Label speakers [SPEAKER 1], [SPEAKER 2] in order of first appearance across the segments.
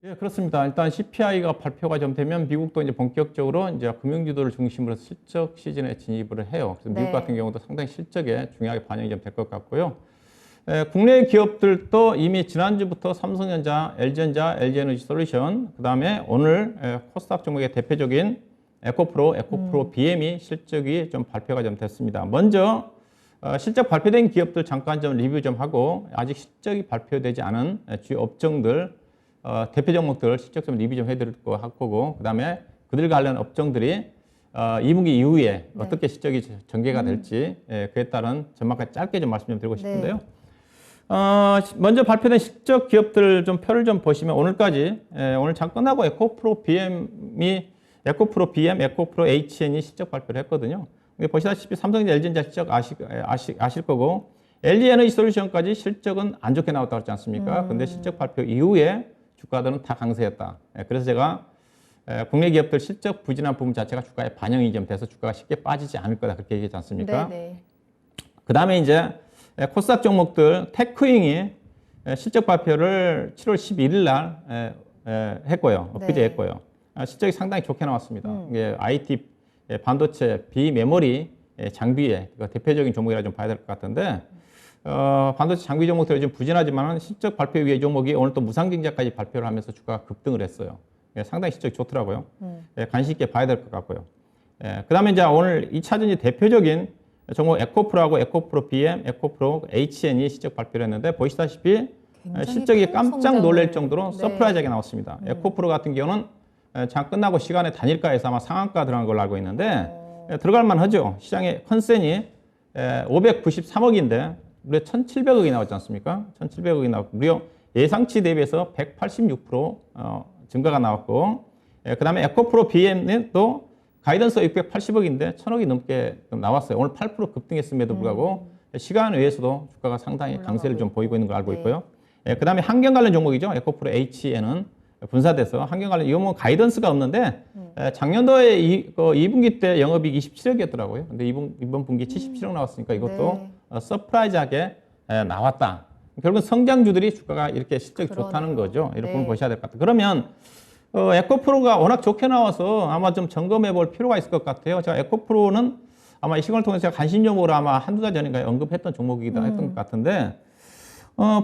[SPEAKER 1] 예, 그렇습니다. 일단 CPI가 발표가 좀 되면 미국도 이제 본격적으로 이제 금융주도를 중심으로 해서 실적 시즌에 진입을 해요. 그래서 미국 같은 경우도 상당히 실적에 중요하게 반영이 좀 될 것 같고요. 국내 기업들도 이미 지난주부터 삼성전자, LG전자, LG에너지솔루션, 그 다음에 오늘 코스닥 종목의 대표적인 에코프로 BM이 실적이 좀 발표가 좀 됐습니다. 먼저 실적 발표된 기업들 잠깐 좀 리뷰 좀 하고 아직 실적이 발표되지 않은 주요 업종들 대표 종목들 실적 좀 리뷰 좀 해드릴 거 할 거고, 그 다음에 그들 관련 업종들이 2분기 이후에 어떻게 실적이 전개가 될지 그에 따른 전망까지 짧게 좀 말씀 좀 드리고 싶은데요. 먼저 발표된 실적 기업들 좀 표를 좀 보시면 오늘까지 오늘 장 끝나고 에코프로 BM, 에코프로 HN이 실적 발표를 했거든요. 보시다시피 삼성전자, LG전자 실적 아실 거고, LG에너지솔루션까지 실적은 안 좋게 나왔다고 그랬지 않습니까? 근데 실적 발표 이후에 주가들은 다 강세였다. 그래서 제가 국내 기업들 실적 부진한 부분 자체가 주가에 반영이 좀 돼서 주가가 쉽게 빠지지 않을 거다 그렇게 얘기했지 않습니까? 그 다음에 이제 코스닥 종목들 테크윙이 실적 발표를 7월 11일 날 했고요. 엊그제 했고요. 실적이 상당히 좋게 나왔습니다. 이게 IT, 반도체, 비메모리, 장비의 대표적인 종목이라 좀 봐야 될 것 같은데, 반도체 장비 종목들이 좀 부진하지만 실적 발표 위에 종목이 오늘 또 무상증자까지 발표를 하면서 주가가 급등을 했어요. 상당히 실적이 좋더라고요. 관심 있게 봐야 될 것 같고요. 그 다음에 이제 오늘 2차전지 대표적인 종목 에코프로하고 에코프로 BM, 에코프로 HN이 실적 발표를 했는데 보시다시피 실적이 깜짝 놀랄 정도로 서프라이즈하게 나왔습니다. 에코프로 같은 경우는 장 끝나고 시간에 단일가에서 아마 상한가 들어간 걸로 알고 있는데 들어갈 만하죠. 시장의 컨센이 593억인데 무려 1,700억이 나왔지 않습니까? 1,700억이 나왔고 무려 예상치 대비해서 186% 증가가 나왔고, 그 다음에 에코프로 BM은 또 가이던스가 680억인데 1,000억이 넘게 나왔어요. 오늘 8% 급등했음에도 불구하고 시간 외에서도 주가가 상당히 강세를 좀 보이고 있는 걸 알고 있고요. 그 다음에 환경 관련 종목이죠. 에코프로 HN은 분사돼서 환경 관련, 이거 뭐 가이던스가 없는데 작년도에 2분기 때 영업이익 27억이었더라고요. 근데 이번 분기 77억 나왔으니까 이것도 서프라이즈하게 나왔다. 결국은 성장주들이 주가가 이렇게 실적이 좋다는 거죠. 이렇게 보셔야 될 것 같아요. 그러면 에코프로가 워낙 좋게 나와서 아마 좀 점검해 볼 필요가 있을 것 같아요. 제가 에코프로는 아마 이 시간을 통해서 제가 관심 종목으로 아마 한두 달 전인가 언급했던 종목이기도 했던 것 같은데,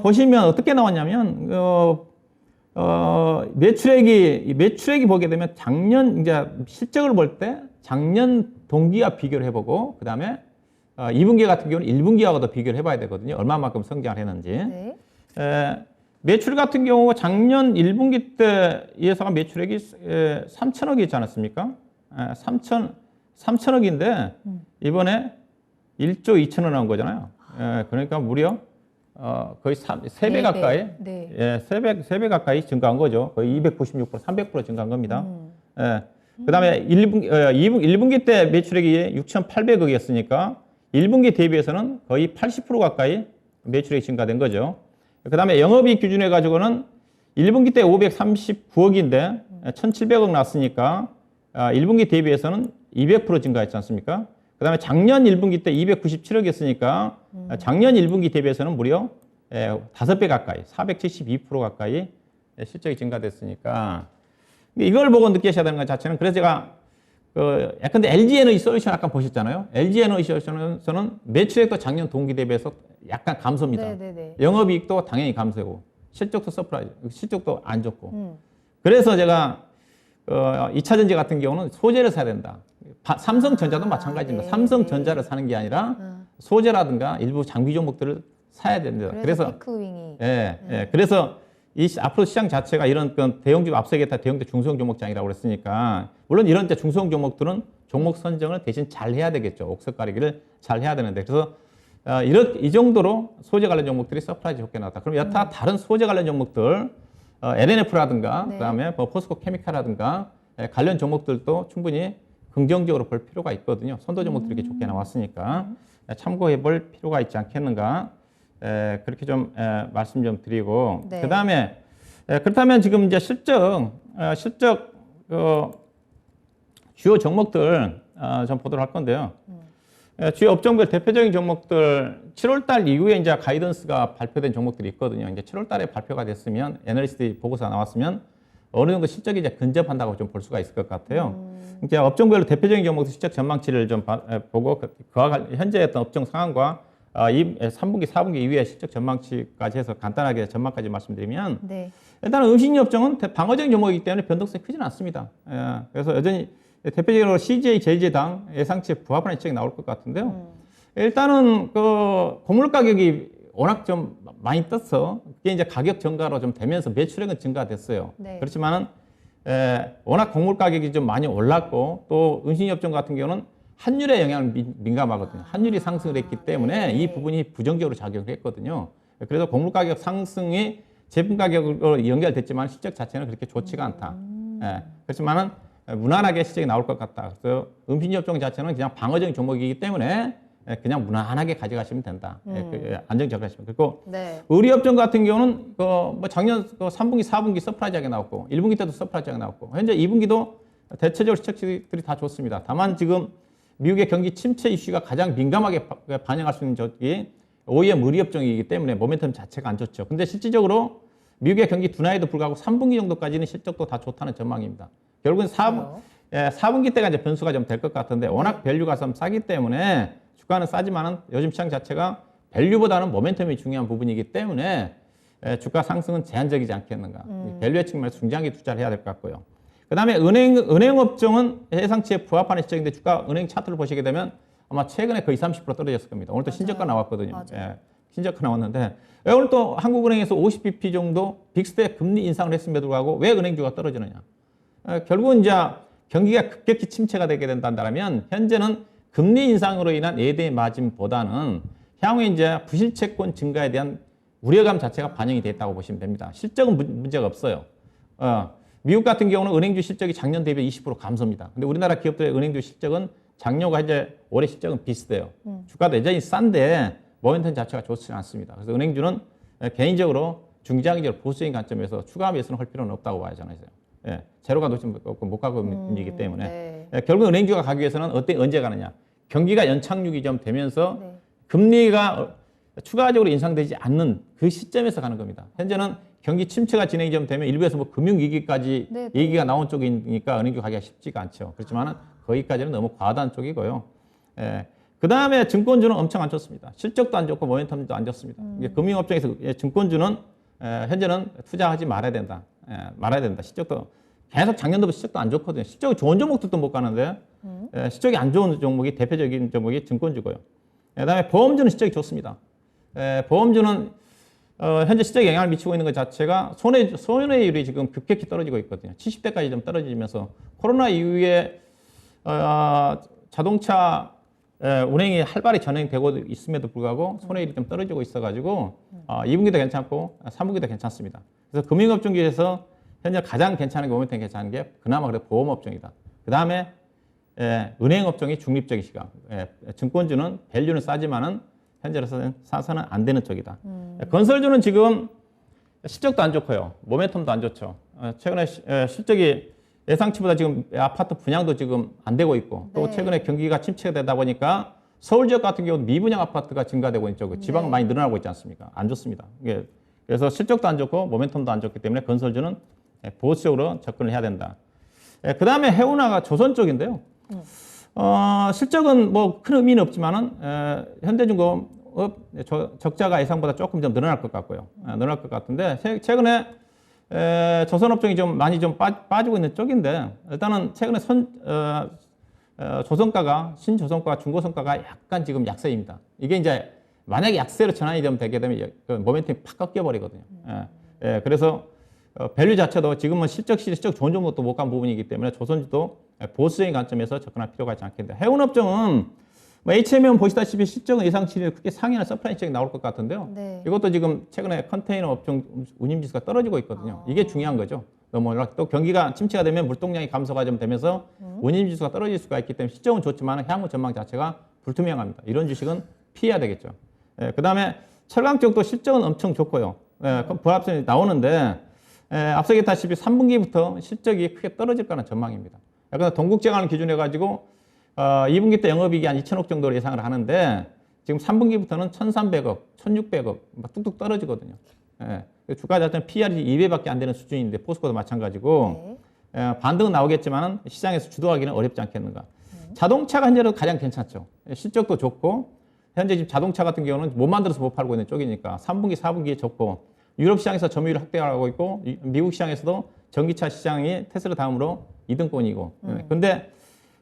[SPEAKER 1] 보시면 어떻게 나왔냐면, 매출액이 보게 되면 작년, 이제 실적을 볼 때 작년 동기와 비교를 해보고, 그 다음에 2분기 같은 경우는 1분기하고도 비교를 해봐야 되거든요. 얼마만큼 성장을 했는지. 매출 같은 경우 작년 1분기 때 예상한 매출액이 3천억이 있지 않았습니까? 3천억인데 이번에 1조 2천억 나온 거잖아요. 그러니까 무려 거의 3배 가까이, 3배 가까이 증가한 거죠. 거의 296%, 300% 증가한 겁니다. 그 다음에 1분기 때 매출액이 6,800억이었으니까 1분기 대비해서는 거의 80% 가까이 매출액이 증가된 거죠. 그 다음에 영업이익 기준해 가지고는 1분기 때 539억인데 1,700억 났으니까 1분기 대비해서는 200% 증가했지 않습니까? 그 다음에 작년 1분기 때 297억이었으니까 작년 1분기 대비해서는 무려 5배 가까이, 472% 가까이 실적이 증가됐으니까 이걸 보고 느끼셔야 되는 것 자체는, 그래서 제가 근데 LG에너지솔루션 아까 보셨잖아요. LG에너지솔루션은 매출액도 작년 동기 대비해서 약간 감소입니다. 영업이익도 당연히 감소고 실적도 서프라이즈, 실적도 안 좋고. 그래서 제가 2차전지 같은 경우는 소재를 사야 된다. 삼성전자도 마찬가지입니다. 삼성전자를 사는 게 아니라 소재라든가 일부 장비 종목들을 사야 됩니다. 그래서 테크윙이. 그래서 앞으로 시장 자체가 이런 대형주 앞서겠다 대형주 중소형 종목장이라고 그랬으니까, 물론 이런 중소형 종목들은 종목 선정을 대신 잘 해야 되겠죠. 옥석 가리기를 잘 해야 되는데, 그래서 이 정도로 소재 관련 종목들이 서프라이즈 좋게 나왔다. 그럼 여타 다른 소재 관련 종목들, LNF라든가 그다음에 뭐 포스코 케미칼라든가 관련 종목들도 충분히 긍정적으로 볼 필요가 있거든요. 선도 종목들이 이렇게 좋게 나왔으니까 참고해 볼 필요가 있지 않겠는가. 그렇게 좀 말씀 좀 드리고, 그 다음에 그렇다면 지금 이제 실적 주요 종목들 좀 보도록 할 건데요. 주요 업종별 대표적인 종목들 7월달 이후에 이제 가이던스가 발표된 종목들이 있거든요. 이제 7월달에 발표가 됐으면 애널리스트 보고서가 나왔으면 어느 정도 실적이 이제 근접한다고 좀 볼 수가 있을 것 같아요. 이제 업종별로 대표적인 종목들 실적 전망치를 좀 보고 그와 현재 어떤 업종 상황과 3분기, 4분기 이후에 실적 전망치까지 해서 간단하게 전망까지 말씀드리면
[SPEAKER 2] 네.
[SPEAKER 1] 일단은 음식료 업종은 방어적인 종목이기 때문에 변동성이 크지는 않습니다. 그래서 여전히 대표적으로 CJ, 제일제당 예상치에 부합하는 실적이 나올 것 같은데요. 일단은 그 곡물 가격이 워낙 좀 많이 떠서 그게 이제 가격 증가로 좀 되면서 매출액은 증가됐어요.
[SPEAKER 2] 네.
[SPEAKER 1] 그렇지만은 워낙 곡물 가격이 좀 많이 올랐고 또 음식료 업종 같은 경우는 환율에 영향을 민감하거든요. 환율이 상승을 했기 때문에
[SPEAKER 2] 네.
[SPEAKER 1] 이 부분이 부정적으로 작용을 했거든요. 그래서 곡물 가격 상승이 제품 가격으로 연결됐지만 실적 자체는 그렇게 좋지가 않다. 그렇지만은 무난하게 실적이 나올 것 같다. 그래서 음식료 업종 자체는 그냥 방어적인 종목이기 때문에 그냥 무난하게 가져가시면 된다. 안정적으로 하시면. 그리고
[SPEAKER 2] 네.
[SPEAKER 1] 의류업종 같은 경우는 뭐 작년 3분기, 4분기 서프라이즈하게 나왔고 1분기 때도 서프라이즈하게 나왔고 현재 2분기도 대체적으로 실적들이 다 좋습니다. 다만 지금 미국의 경기 침체 이슈가 가장 민감하게 반영할 수 있는 쪽이 OEM 의류업종이기 때문에 모멘텀 자체가 안 좋죠. 근데 실질적으로 미국의 경기 둔화에도 불구하고 3분기 정도까지는 실적도 다 좋다는 전망입니다. 결국은 4분기 때가 이제 변수가 좀 될 것 같은데 워낙 밸류가 좀 싸기 때문에 주가는 싸지만은 요즘 시장 자체가 밸류보다는 모멘텀이 중요한 부분이기 때문에 주가 상승은 제한적이지 않겠는가. 밸류의 측면에서 중장기 투자를 해야 될 것 같고요. 그 다음에 은행 업종은 예상치에 부합하는 실적인데 주가 은행 차트를 보시게 되면 아마 최근에 거의 30% 떨어졌을 겁니다. 오늘 또 신저가 나왔거든요. 신저가 나왔는데 오늘 또 한국은행에서 50bp 정도 빅스텝 금리 인상을 했음에도 불구하고 왜 은행주가 떨어지느냐. 결국은 이제 경기가 급격히 침체가 되게 된다면 현재는 금리 인상으로 인한 예대 마진보다는 향후에 이제 부실채권 증가에 대한 우려감 자체가 반영이 됐다고 보시면 됩니다. 실적은 문제가 없어요. 미국 같은 경우는 은행주 실적이 작년 대비 20% 감소입니다. 근데 우리나라 기업들의 은행주 실적은 작년과 이제 올해 실적은 비슷해요. 주가도 여전히 싼데 모멘텀 자체가 좋지 않습니다. 그래서 은행주는 개인적으로 중장기적으로 보수적인 관점에서 추가 매수는 할 필요는 없다고 봐야 하잖아요. 제로가 놓치면 못 가고 분위기 때문에 결국 은행주가 가기 위해서는 언제 가느냐. 경기가 연착륙이 좀 되면서 금리가 추가적으로 인상되지 않는 그 시점에서 가는 겁니다. 현재는 경기 침체가 진행이 좀 되면 일부에서 뭐 금융위기까지 얘기가 나온 쪽이니까 은행주 가기가 쉽지가 않죠. 그렇지만 거기까지는 너무 과다한 쪽이고요. 그 다음에 증권주는 엄청 안 좋습니다. 실적도 안 좋고 모멘텀도 안 좋습니다. 금융업종에서 증권주는 현재는 투자하지 말아야 된다. 말아야 된다. 실적도 계속 작년도부터 실적도 안 좋거든요. 실적이 좋은 종목들도 못 가는데 실적이 안 좋은 종목이 대표적인 종목이 증권주고요. 그다음에 보험주는 실적이 좋습니다. 보험주는 현재 실적에 영향을 미치고 있는 것 자체가 손해율이 지금 급격히 떨어지고 있거든요. 70대까지 좀 떨어지면서 코로나 이후에 자동차 운행이 활발히 진행되고 있음에도 불구하고 손해율이 좀 떨어지고 있어가지고 2분기도 괜찮고 3분기도 괜찮습니다. 그래서 금융업종에서 현재 가장 괜찮은 게 모멘텀 괜찮은 게 그나마 그래도 보험업종이다. 그 다음에 은행업종이 중립적인 시각. 증권주는 밸류는 싸지만은 현재로서는 사서는 안 되는 쪽이다. 건설주는 지금 실적도 안 좋고요. 모멘텀도 안 좋죠. 최근에 실적이 예상치보다 지금 아파트 분양도 지금 안 되고 있고 또 최근에 경기가 침체가 되다 보니까 서울 지역 같은 경우는 미분양 아파트가 증가되고 있는 쪽은 지방은 많이 늘어나고 있지 않습니까? 안 좋습니다. 그래서 실적도 안 좋고 모멘텀도 안 좋기 때문에 건설주는 보수적으로 접근을 해야 된다. 그 다음에 해운화가 조선 쪽인데요. 실적은 뭐 큰 의미는 없지만은 현대중공업 적자가 예상보다 조금 좀 늘어날 것 같고요. 늘어날 것 같은데 최근에 조선업종이 좀 많이 좀 빠지고 있는 쪽인데 일단은 최근에 조선가가 신조선가 중고선가가 약간 지금 약세입니다. 이게 이제 만약에 약세로 전환이 좀 되게 되면 모멘텀이 팍 꺾여 버리거든요. 그래서 밸류 자체도 지금은 실적 좋은 종목도 못 간 부분이기 때문에 조선주도 보수적인 관점에서 접근할 필요가 있지 않겠는데 해운업종은 뭐 HM은 보시다시피 실적은 예상치를 크게 상회하는 서프라이즈가 나올 것 같은데요. 이것도 지금 최근에 컨테이너 업종 운임지수가 떨어지고 있거든요. 이게 중요한 거죠. 또 경기가 침체가 되면 물동량이 감소가 좀 되면서 운임지수가 떨어질 수가 있기 때문에 실적은 좋지만 향후 전망 자체가 불투명합니다. 이런 주식은 피해야 되겠죠. 그 다음에 철강 쪽도 실적은 엄청 좋고요. 부합성이 나오는데 앞서 얘기했다시피 3분기부터 실적이 크게 떨어질 거라는 전망입니다. 그래서 동국제강을 기준해가지고 2분기 때 영업이익이 한 2천억 정도로 예상을 하는데 지금 3분기부터는 1,300억, 1,600억 뚝뚝 떨어지거든요. 예. 주가 자체는 PR이 2배밖에 안 되는 수준인데 포스코도 마찬가지고 반등은 나오겠지만 시장에서 주도하기는 어렵지 않겠는가. 자동차가 현재로 가장 괜찮죠. 실적도 좋고 현재 지금 자동차 같은 경우는 못 만들어서 못 팔고 있는 쪽이니까 3분기, 4분기에 좋고 유럽 시장에서 점유율 확대하고 있고 미국 시장에서도 전기차 시장이 테슬라 다음으로 2등권이고 근데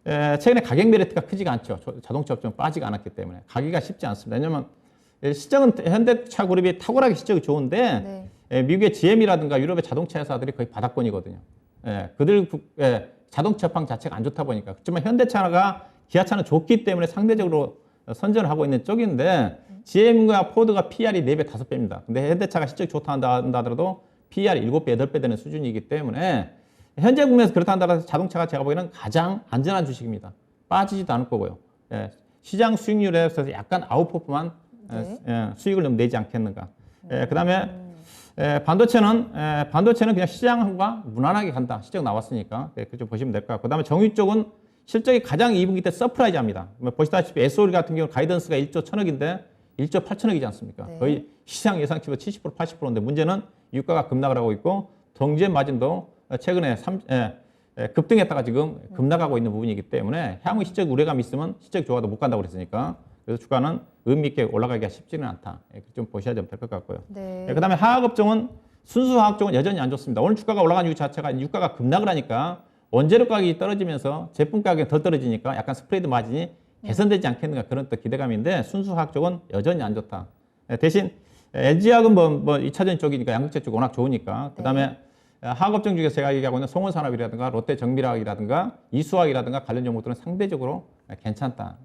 [SPEAKER 1] 최근에 가격 메리트가 크지가 않죠. 자동차 업종은 빠지가 않았기 때문에 가기가 쉽지 않습니다. 왜냐하면 시장은 현대차 그룹이 탁월하게 실적이 좋은데 미국의 GM이라든가 유럽의 자동차 회사들이 거의 바닥권이거든요. 그들 자동차판 자체가 안 좋다 보니까 그렇지만 현대차가 기아차는 좋기 때문에 상대적으로 선전을 하고 있는 쪽인데 GM과 포드가 PR이 4배, 5배입니다. 근데 현대차가 실적이 좋다 한다 하더라도 PR이 7배, 8배 되는 수준이기 때문에 현재 국면에서 그렇다 한다고 자동차가 제가 보기에는 가장 안전한 주식입니다. 빠지지도 않을 거고요. 시장 수익률에서 약간 아웃퍼프만 수익을 좀 내지 않겠는가. 그다음에 반도체는 그냥 시장과 무난하게 간다. 실적 나왔으니까 그렇게 좀 보시면 될 것 같고. 그다음에 정유 쪽은 실적이 가장 2분기 때 서프라이즈합니다. 보시다시피 SO리 같은 경우 가이던스가 1조 1,000억인데 1조 8천억이지 않습니까? 거의 시장 예상치보다 70% 80%인데 문제는 유가가 급락을 하고 있고 동전 마진도 최근에 급등했다가 지금 급락하고 있는 부분이기 때문에 향후 실적 우려감이 있으면 실적 좋아도 못 간다고 그랬으니까 그래서 주가는 의미 있게 올라가기가 쉽지는 않다. 좀 보셔야 될 것 같고요. 그다음에 화학업종은 순수 화학종은 여전히 안 좋습니다. 오늘 주가가 올라간 이유 자체가 유가가 급락을 하니까 원재료 가격이 떨어지면서 제품 가격이 더 떨어지니까 약간 스프레드 마진이 개선되지 않겠는가 그런 또 기대감인데 순수 화학 쪽은 여전히 안 좋다. 대신 LG화학은 뭐 2차전 쪽이니까 양극재 쪽 워낙 좋으니까 그다음에 화학업종 중에서 제가 얘기하고 있는 송원산업이라든가 롯데정밀화학이라든가 이수화학이라든가 관련 종목들은 상대적으로 괜찮다.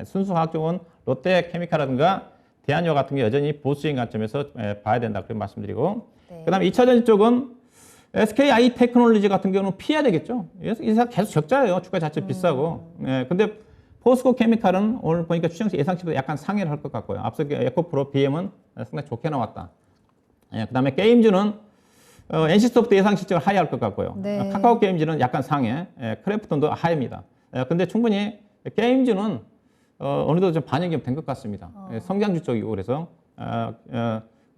[SPEAKER 1] 순수 화학 쪽은 롯데케미칼이라든가 대한유화 같은 게 여전히 보수적인 관점에서 봐야 된다 그런 말씀드리고 그다음에 2차전 쪽은 SKI 테크놀로지 같은 경우는 피해야 되겠죠. 이 회사 계속 적자예요. 주가 자체 비싸고. 근데 포스코 케미칼은 오늘 보니까 추정치 예상치보다 약간 상회를 할 것 같고요. 앞서 에코프로 BM은 상당히 좋게 나왔다. 그다음에 게임즈는 NC소프트 예상 실적을 하회할 것 같고요. 카카오 게임즈는 약간 상해, 크래프톤도 하회입니다. 근데 충분히 게임즈는 어느 정도 좀 반영이 된 것 같습니다. 성장주 쪽이고 그래서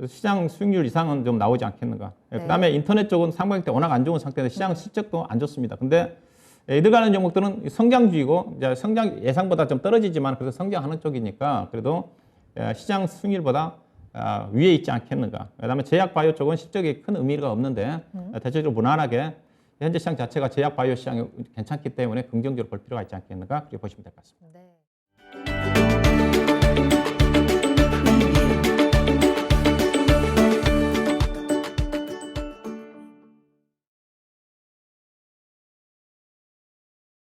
[SPEAKER 1] 시장 수익률 이상은 좀 나오지 않겠는가. 그다음에 인터넷 쪽은 상반기 때 워낙 안 좋은 상태에서 시장 실적도 안 좋습니다. 근데 이들 관련 종목들은 성장주이고 이제 성장 예상보다 좀 떨어지지만 그래서 성장하는 쪽이니까 그래도 시장 수익률보다 위에 있지 않겠는가. 그다음에 제약바이오 쪽은 실적이 큰 의미가 없는데 대체적으로 무난하게 현재 시장 자체가 제약바이오 시장이 괜찮기 때문에 긍정적으로 볼 필요가 있지 않겠는가 그렇게 보시면 될 것 같습니다.